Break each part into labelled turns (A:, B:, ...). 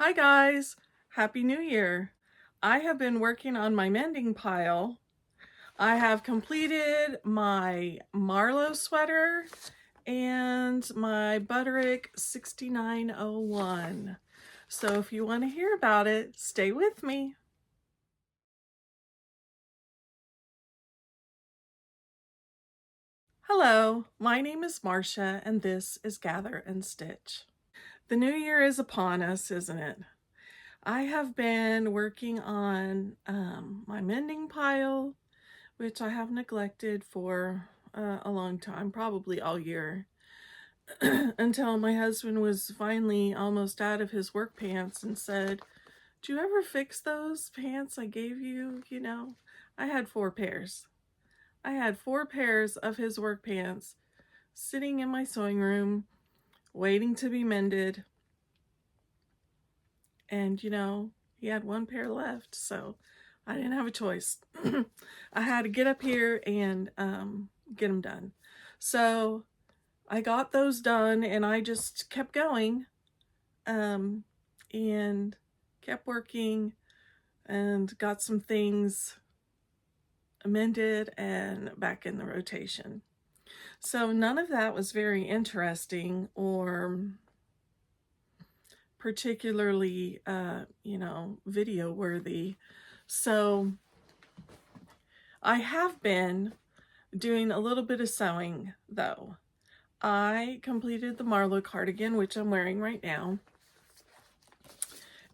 A: Hi guys, Happy New Year. I have been working on my mending pile. I have completed my Marlo sweater and my Butterick 6901. So if you want to hear about it, stay with me. Hello, my name is Marcia and this is Gather and Stitch. The new year is upon us, isn't it? I have been working on my mending pile, which I have neglected for a long time, probably all year, until my husband was finally almost out of his work pants and said, "Do you ever fix those pants I gave you?" I had 4 pairs. I had 4 pairs of his work pants sitting in my sewing room, waiting to be mended. And he had 1 pair left, so I didn't have a choice. I had to get up here and get them done. So I got those done and I just kept going and kept working and got some things amended and back in the rotation. So none of that was very interesting or particularly, video worthy. So I have been doing a little bit of sewing though. I completed the Marlo cardigan, which I'm wearing right now.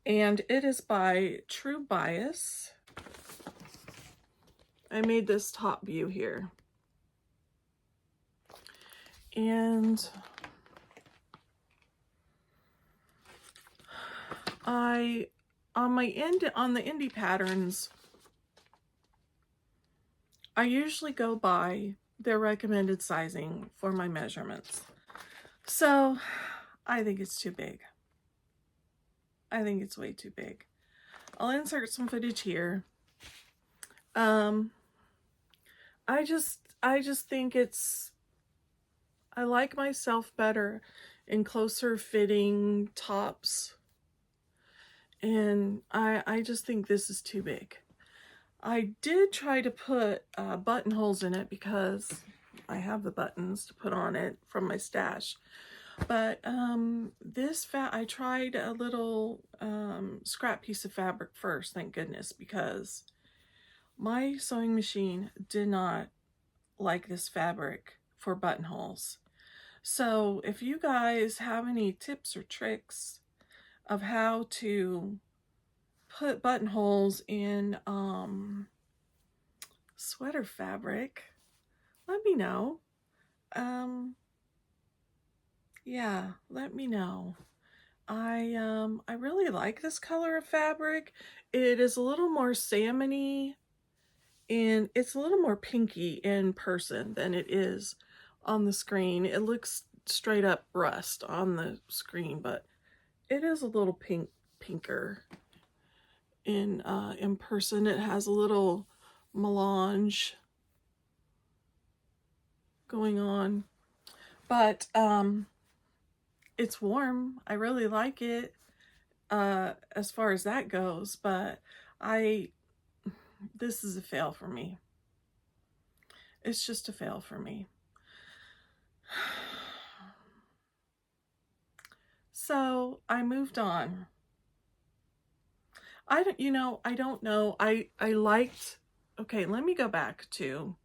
A: And it is by True Bias. I made this top view here. And on the indie patterns, I usually go by their recommended sizing for my measurements. So I think it's too big. I think it's way too big. I'll insert some footage here. I just think I like myself better in closer fitting tops. And I just think this is too big. I did try to put buttonholes in it because I have the buttons to put on it from my stash. But I tried a little scrap piece of fabric first, thank goodness, because my sewing machine did not like this fabric for buttonholes. So if you guys have any tips or tricks of how to put buttonholes in sweater fabric, let me know. Yeah, let me know. I really like this color of fabric. It is a little more salmony and it's a little more pinky in person than it is on the screen. It looks straight up rust on the screen, but it is a little pinker in person. It has a little melange going on, but it's warm. I really like it as far as that goes, but this is a fail for me. It's just a fail for me. So I moved on. I don't know. I liked, okay, let me go back to,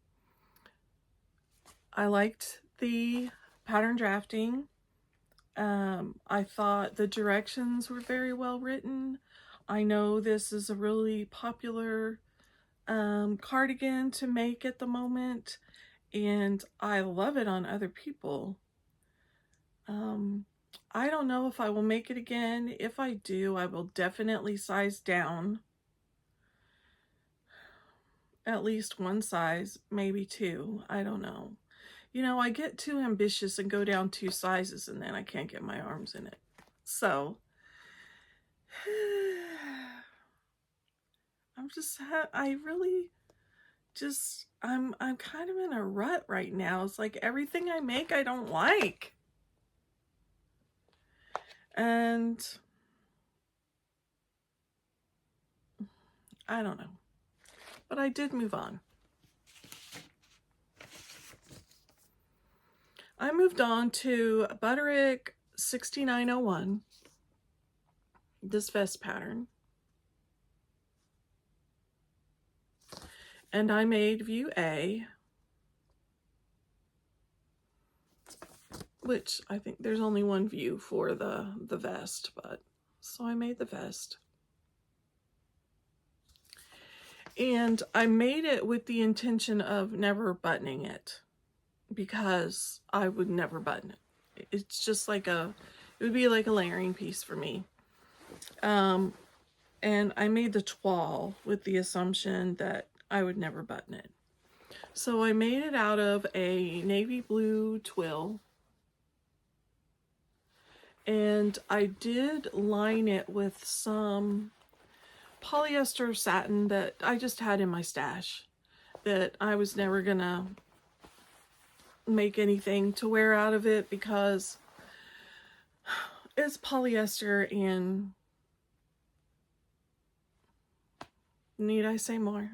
A: I liked the pattern drafting. I thought the directions were very well written. I know this is a really popular cardigan to make at the moment, and I love it on other people. I don't know if I will make it again. If I do, I will definitely size down. At least one size, maybe 2. I don't know. I get too ambitious and go down 2 sizes and then I can't get my arms in it. So, I'm kind of in a rut right now. It's like everything I make I don't like. And I don't know. But I did move on. I moved on to Butterick 6901, this vest pattern. And I made view A, which I think there's only one view for the vest, but so I made the vest. And I made it with the intention of never buttoning it, because I would never button it. It's just like it would be like a layering piece for me. And I made the toile with the assumption that I would never button it. So I made it out of a navy blue twill. And I did line it with some polyester satin that I just had in my stash, that I was never gonna make anything to wear out of it because it's polyester, and need I say more?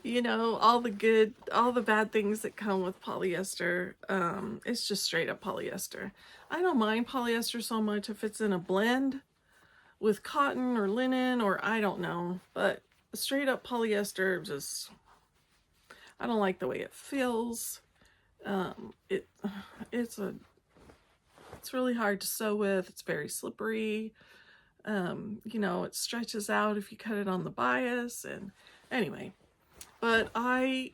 A: You know, all the bad things that come with polyester. It's just straight up polyester. I don't mind polyester so much if it's in a blend with cotton or linen, or I don't know, but straight up polyester, just, I don't like the way it feels. It's really hard to sew with. It's very slippery. You know, it stretches out if you cut it on the bias, and anyway. But I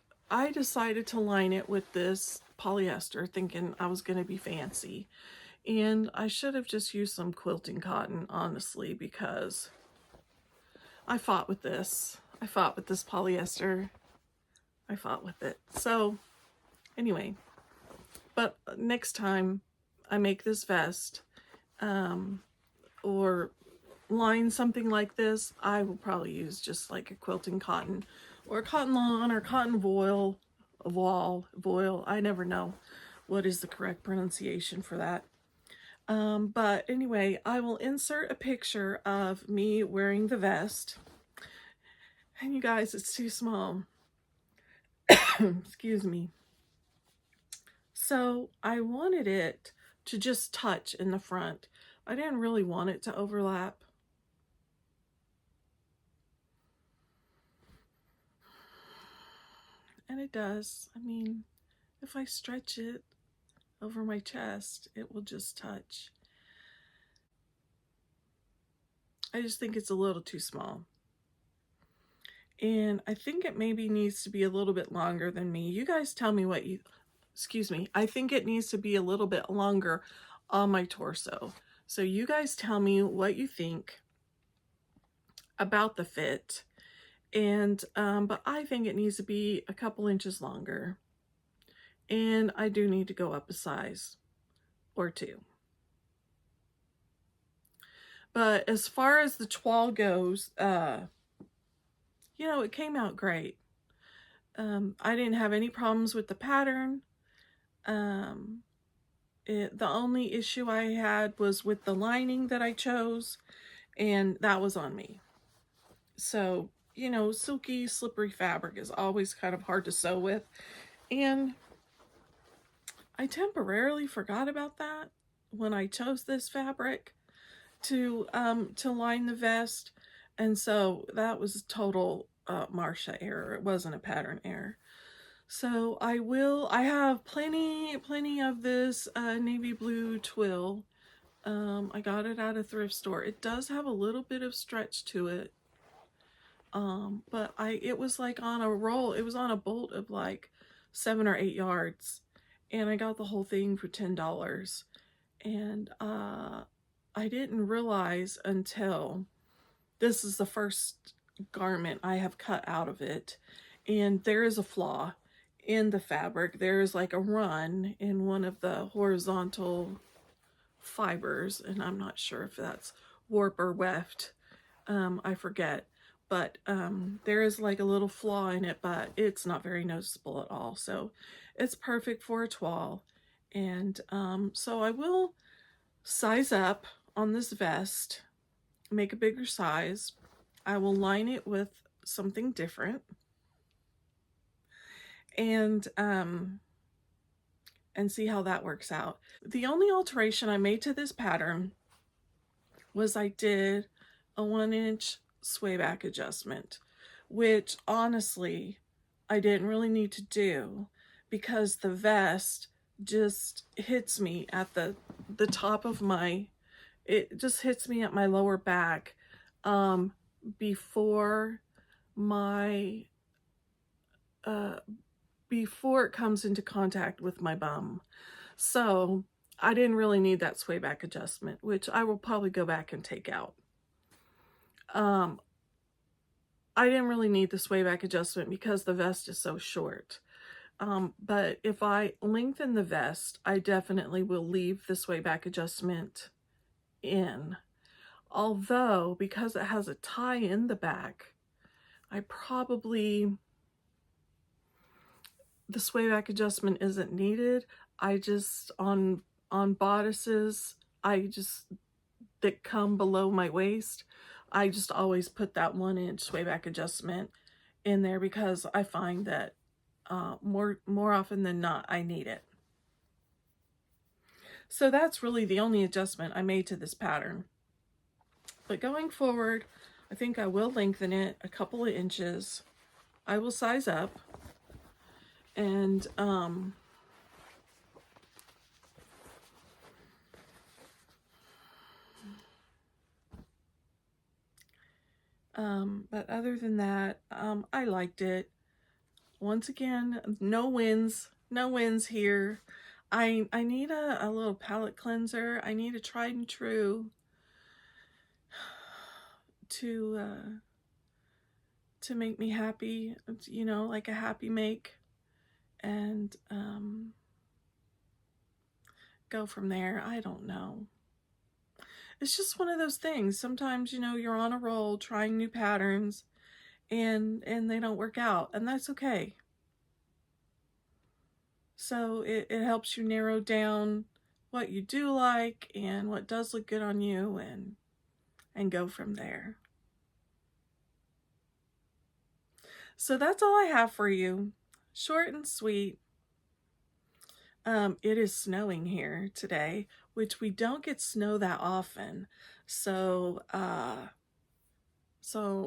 A: decided to line it with this polyester, thinking I was going to be fancy. And I should have just used some quilting cotton, honestly, because I fought with this. I fought with this polyester. I fought with it. So, anyway. But next time I make this vest, or line something like this, I will probably use just like a quilting cotton, or cotton lawn, or cotton voile, voile. I never know what is the correct pronunciation for that. But anyway, I will insert a picture of me wearing the vest. And you guys, it's too small. Excuse me. So I wanted it to just touch in the front. I didn't really want it to overlap. And it does. I mean, if I stretch it over my chest, it will just touch. I just think it's a little too small. And I think it maybe needs to be a little bit longer than me. You guys tell me what you, excuse me, I think it needs to be a little bit longer on my torso. So you guys tell me what you think about the fit. And, but I think it needs to be a couple inches longer. And I do need to go up a size or two. But as far as the toile goes, you know, it came out great. I didn't have any problems with the pattern. The only issue I had was with the lining that I chose, and that was on me. So, you know, silky, slippery fabric is always kind of hard to sew with. And I temporarily forgot about that when I chose this fabric to line the vest. And so that was a total Marcia error. It wasn't a pattern error. So I have plenty of this navy blue twill. I got it at a thrift store. It does have a little bit of stretch to it. But it was like on a roll. It was on a bolt of like 7 or 8 yards. And I got the whole thing for $10. And I didn't realize until this is the first garment I have cut out of it, and there is a flaw in the fabric. There is like a run in one of the horizontal fibers, and I'm not sure if that's warp or weft. I forget. But there is like a little flaw in it, but it's not very noticeable at all. So it's perfect for a toile. And so I will size up on this vest, make a bigger size. I will line it with something different, and see how that works out. The only alteration I made to this pattern was I did a 1-inch sway back adjustment, which honestly I didn't really need to do because the vest just hits me at the top of my, it just hits me at my lower back before my before it comes into contact with my bum. So I didn't really need that sway back adjustment, which I will probably go back and take out. I didn't really need the sway back adjustment because the vest is so short. But if I lengthen the vest, I definitely will leave the sway back adjustment in. Although, because it has a tie in the back, I probably, the sway back adjustment isn't needed. I just, on bodices, that come below my waist, I just always put that 1-inch sway back adjustment in there because I find that more often than not, I need it. So that's really the only adjustment I made to this pattern. But going forward, I think I will lengthen it a couple of inches. I will size up, and but other than that, I liked it. Once again, no wins here. I need a little palette cleanser. I need a tried and true to make me happy, you know, like a happy make, and go from there. I don't know. It's just one of those things. Sometimes, you know, you're on a roll trying new patterns and they don't work out, and that's okay. So it helps you narrow down what you do like and what does look good on you, and go from there. So that's all I have for you. Short and sweet. It is snowing here today, which we don't get snow that often. So,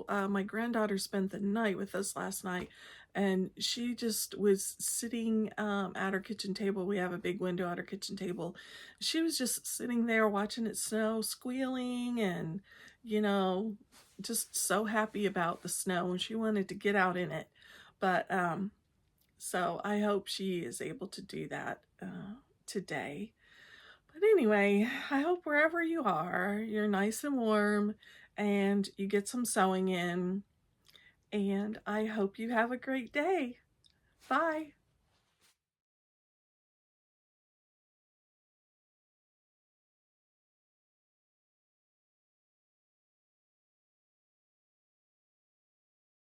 A: my granddaughter spent the night with us last night, and she just was sitting at her kitchen table. We have a big window at our kitchen table. She was just sitting there watching it snow, squealing, and, you know, just so happy about the snow, and she wanted to get out in it. But so I hope she is able to do that today. But anyway, I hope wherever you are, you're nice and warm and you get some sewing in. And I hope you have a great day. Bye.